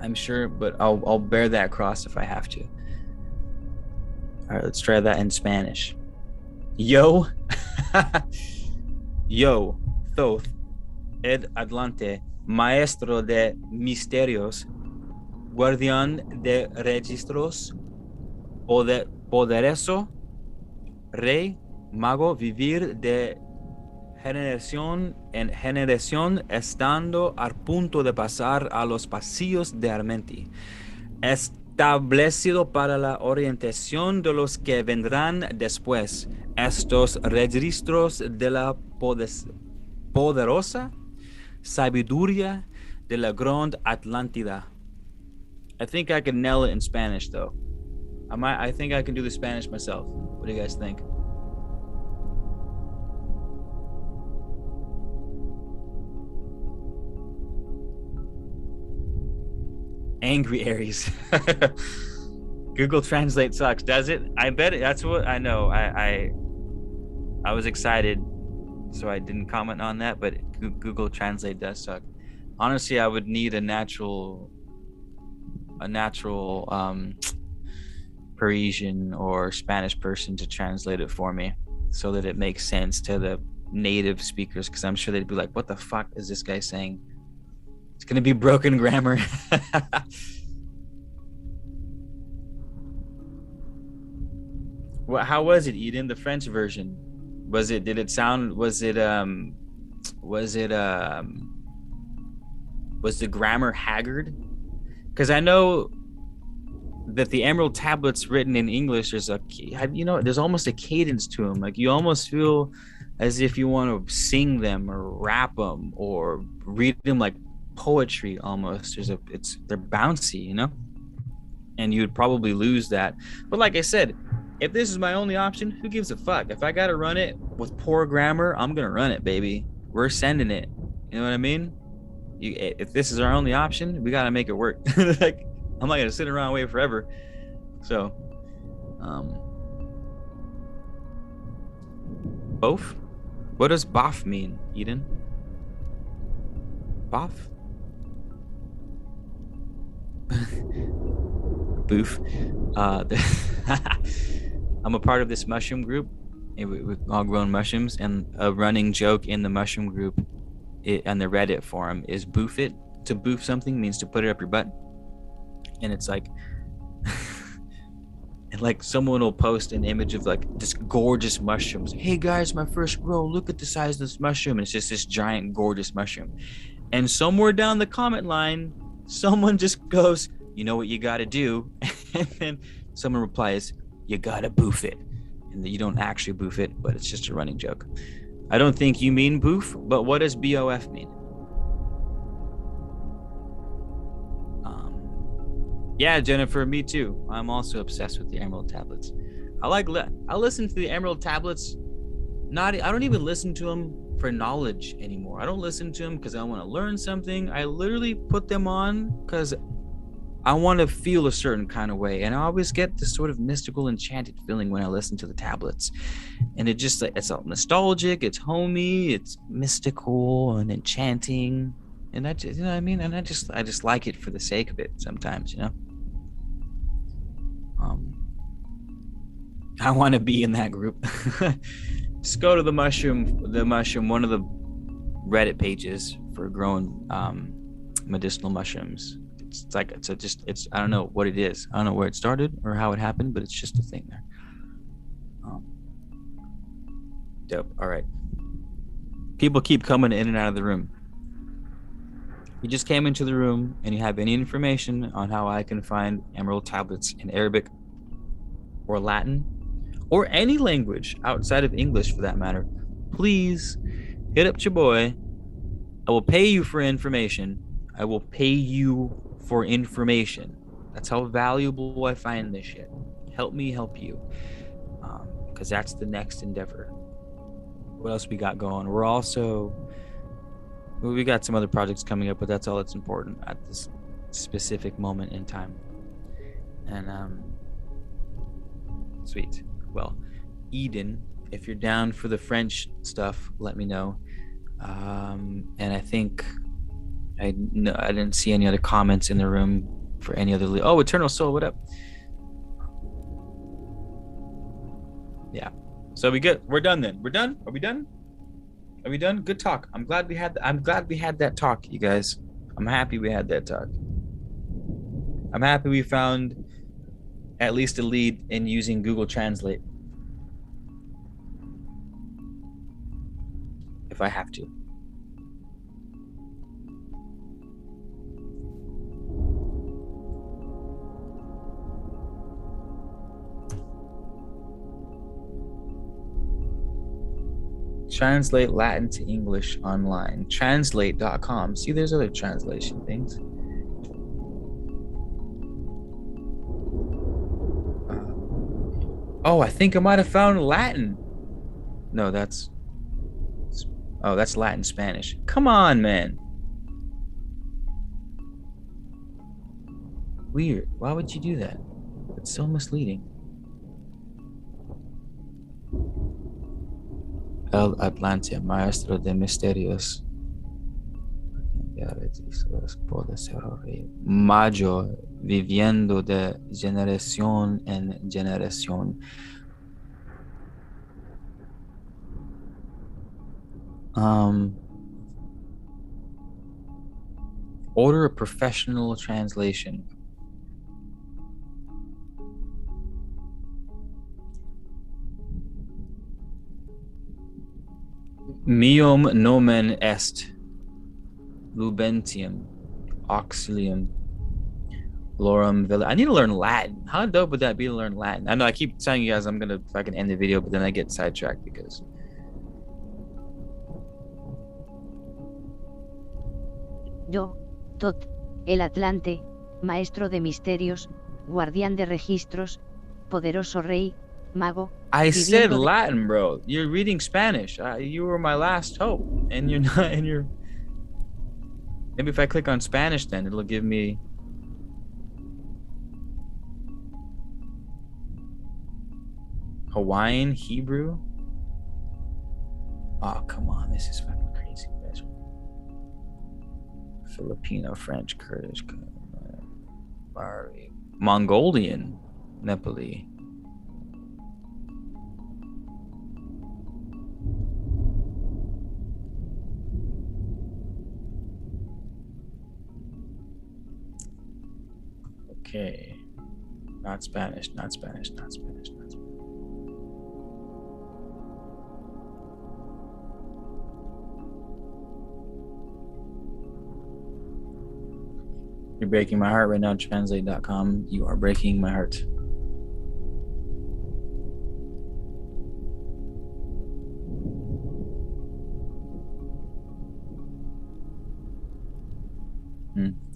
I'm sure, but I'll bear that cross if I have to. All right, let's try that in Spanish. Yo, yo, Thoth, ed Atlante, maestro de misterios, guardián de registros, poderoso, rey, mago, vivir de generación en generación, estando al punto de pasar a los pasillos de Armenti, establecido para la orientación de los que vendrán después. Estos registros de la poderosa sabiduría de la Gran Atlántida. I think I can nail it in Spanish, though. I think I can do the Spanish myself. What do you guys think? Angry Aries. Google Translate sucks, does it? I bet that's what I know. I was excited, so I didn't comment on that, but Google Translate does suck. Honestly, I would need a natural Parisian or Spanish person to translate it for me so that it makes sense to the native speakers, because I'm sure they'd be like, what the fuck is this guy saying? It's gonna be broken grammar. Well, how was it, Eden? The French version? Did it sound, was the grammar haggard? Because I know that the Emerald Tablets written in English, there's almost a cadence to them. Like, you almost feel as if you want to sing them or rap them or read them like poetry almost. They're bouncy, and you'd probably lose that. But like I said, if this is my only option, who gives a fuck? If I gotta run it with poor grammar, I'm gonna run it, baby. We're sending it. You know what I mean? If this is our only option, we gotta make it work. Like, I'm not gonna sit around and wait forever. So, both. What does boff mean, Eden? Boff? Boof. I'm a part of this mushroom group. We've all grown mushrooms, and a running joke in the mushroom group and the Reddit forum is boof it. To boof something means to put it up your butt. And it's like, and like someone will post an image of like this gorgeous mushrooms. Hey guys, my first grow, look at the size of this mushroom. And it's just this giant, gorgeous mushroom. And somewhere down the comment line, someone just goes, you know what you got to do? And then someone replies, you got to boof it. And you don't actually boof it, but it's just a running joke. I don't think you mean boof, but what does BOF mean? Yeah, Jennifer, me too. I'm also obsessed with the Emerald Tablets. I listen to the Emerald Tablets. I don't even listen to them for knowledge anymore. I don't listen to them because I want to learn something. I literally put them on because I want to feel a certain kind of way, and I always get this sort of mystical, enchanted feeling when I listen to the tablets. And it's all nostalgic, it's homey, it's mystical and enchanting, and that, you know what I mean. And I just like it for the sake of it sometimes, I want to be in that group. Just go to the mushroom, one of the Reddit pages for growing medicinal mushrooms. I don't know what it is. I don't know where it started or how it happened, but it's just a thing there. Dope. All right. People keep coming in and out of the room. You just came into the room and you have any information on how I can find Emerald Tablets in Arabic or Latin or any language outside of English for that matter, please hit up your boy. I will pay you for information. I will pay you for information. That's how valuable I find this shit. Help me help you, because that's the next endeavor. What else we got going? We got some other projects coming up, but that's all that's important at this specific moment in time. And sweet. Well, Eden, if you're down for the French stuff, let me know. And I think I didn't see any other comments in the room for any other. Oh, Eternal Soul, what up? Yeah. So we good. We're done then. We're done. Are we done? Are we done? Good talk. I'm glad we had that talk, you guys. I'm happy we had that talk. I'm happy we found at least a lead in using Google Translate. if I have to. Translate Latin to English online. Translate.com. See, there's other translation things. Oh, I think I might have found Latin. No, that's Latin Spanish. Come on, man. Weird. Why would you do that? It's so misleading. El Atlante, maestro de misterios. Mayo, viviendo de generación en generación. Order a professional translation. Meum nomen est Lubentium auxilium Lorum Villa. I need to learn Latin. How dope would that be to learn Latin? I know I keep telling you guys I'm gonna fucking end the video, but then I get sidetracked because Yo, Tot, el Atlante, maestro de misterios, guardián de registros, poderoso rey, mago. I said Latin, bro. You're reading Spanish. You were my last hope, and you're not. And you're. Maybe if I click on Spanish, then it'll give me. Hawaiian, Hebrew. Oh, come on. This is fucking crazy, guys. Filipino, French, Kurdish, Mongolian, Nepali. Okay. Not Spanish, not Spanish, not Spanish, not Spanish. You're breaking my heart right now, translate.com. You are breaking my heart.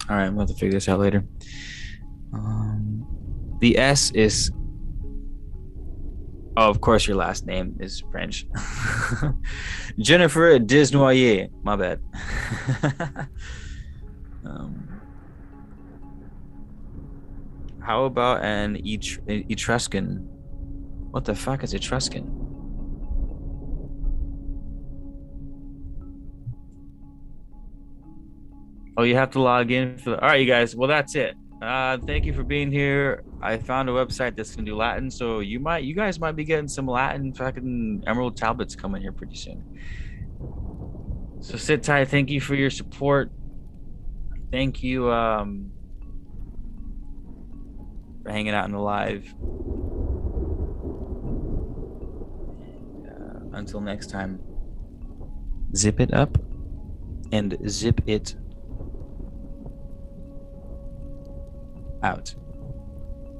All right, I'm going to figure this out later. The S is... Oh, of course, your last name is French. Jennifer Desnoyers. My bad. How about an Etruscan? What the fuck is Etruscan? Oh, you have to log in for all right, you guys. Well, that's it. Thank you for being here. I found a website that's gonna do Latin, so you guys might be getting some Latin fucking emerald tablets coming here pretty soon. So sit tight. Thank you for your support. Thank you for hanging out in the live. Until next time, zip it up and zip it out.